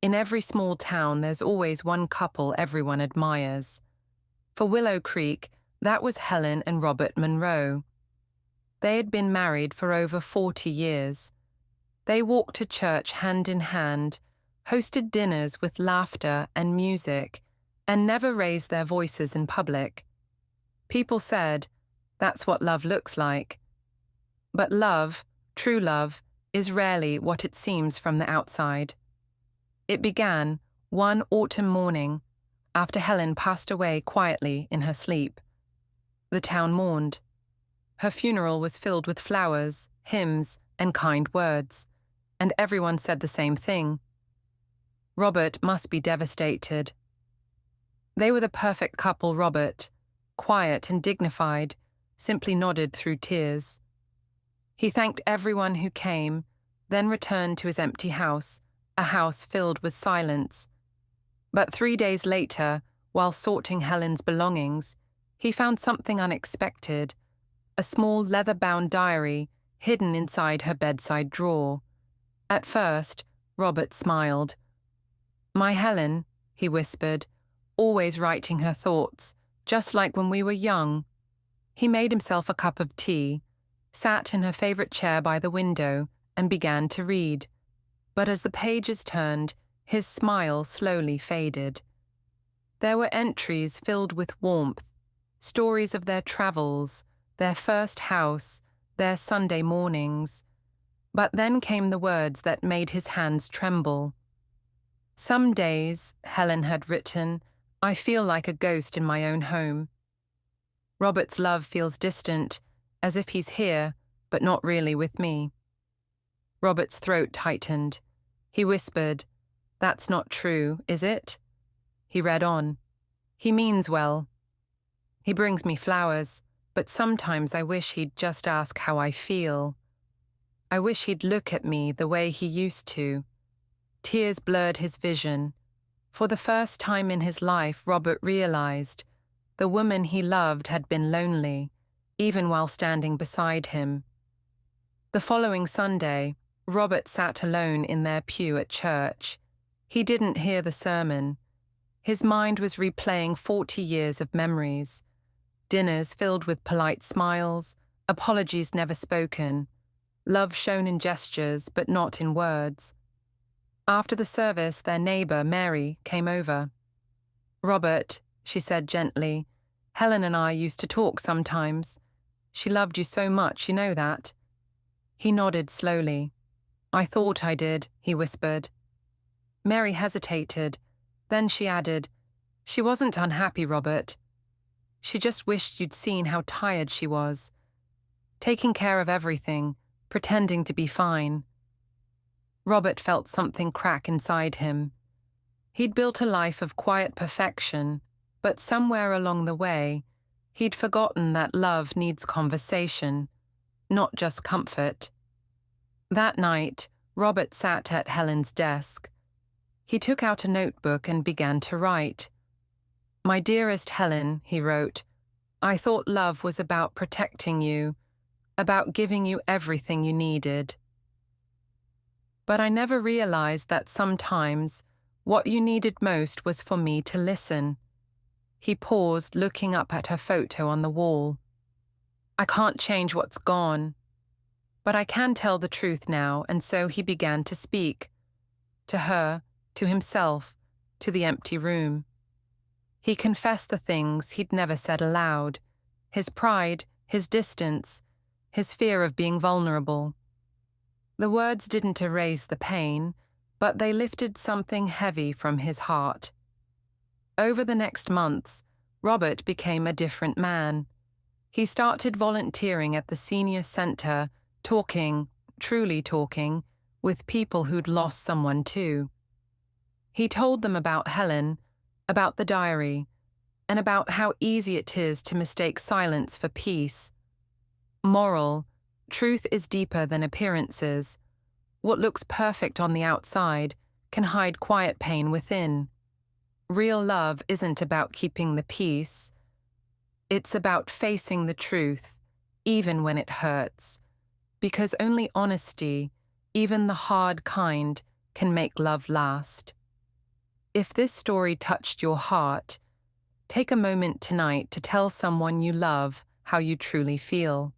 In every small town, there's always one couple everyone admires. For Willow Creek, that was Helen and Robert Monroe. They had been married for over 40 years. They walked to church hand in hand, hosted dinners with laughter and music, and never raised their voices in public. People said, that's what love looks like. But love, true love, is rarely what it seems from the outside. It began one autumn morning after Helen passed away quietly in her sleep. The town mourned. Her funeral was filled with flowers, hymns, and kind words, and everyone said the same thing. Robert must be devastated. They were the perfect couple, Robert, quiet and dignified, simply nodded through tears. He thanked everyone who came, then returned to his empty house, a house filled with silence. But 3 days later, while sorting Helen's belongings, he found something unexpected, a small leather-bound diary hidden inside her bedside drawer. At first, Robert smiled. "My Helen," he whispered, always writing her thoughts, just like when we were young. He made himself a cup of tea, sat in her favorite chair by the window, and began to read. But as the pages turned, his smile slowly faded. There were entries filled with warmth, stories of their travels, their first house, their Sunday mornings. But then came the words that made his hands tremble. "Some days," Helen had written, "I feel like a ghost in my own home. Robert's love feels distant, as if he's here, but not really with me." Robert's throat tightened. He whispered, "That's not true, is it?" He read on. "He means well. He brings me flowers, but sometimes I wish he'd just ask how I feel. I wish he'd look at me the way he used to." Tears blurred his vision. For the first time in his life, Robert realized the woman he loved had been lonely, even while standing beside him. The following Sunday, Robert sat alone in their pew at church. He didn't hear the sermon. His mind was replaying 40 years of memories. Dinners filled with polite smiles, apologies never spoken, love shown in gestures but not in words. After the service, their neighbor, Mary, came over. "Robert," she said gently, "Helen and I used to talk sometimes. She loved you so much, you know that." He nodded slowly. "I thought I did," he whispered. Mary hesitated. Then she added, "She wasn't unhappy, Robert. She just wished you'd seen how tired she was. Taking care of everything, pretending to be fine." Robert felt something crack inside him. He'd built a life of quiet perfection, but somewhere along the way, he'd forgotten that love needs conversation, not just comfort. That night, Robert sat at Helen's desk. He took out a notebook and began to write. "My dearest Helen," he wrote, "I thought love was about protecting you, about giving you everything you needed. But I never realized that sometimes what you needed most was for me to listen." He paused, looking up at her photo on the wall. "I can't change what's gone, but I can tell the truth now," and so he began to speak. To her, to himself, to the empty room. He confessed the things he'd never said aloud, his pride, his distance, his fear of being vulnerable. The words didn't erase the pain, but they lifted something heavy from his heart. Over the next months, Robert became a different man. He started volunteering at the senior center, talking, truly talking, with people who'd lost someone too. He told them about Helen, about the diary, and about how easy it is to mistake silence for peace. Moral, truth is deeper than appearances. What looks perfect on the outside can hide quiet pain within. Real love isn't about keeping the peace. It's about facing the truth, even when it hurts. Because only honesty, even the hard kind, can make love last. If this story touched your heart, take a moment tonight to tell someone you love how you truly feel.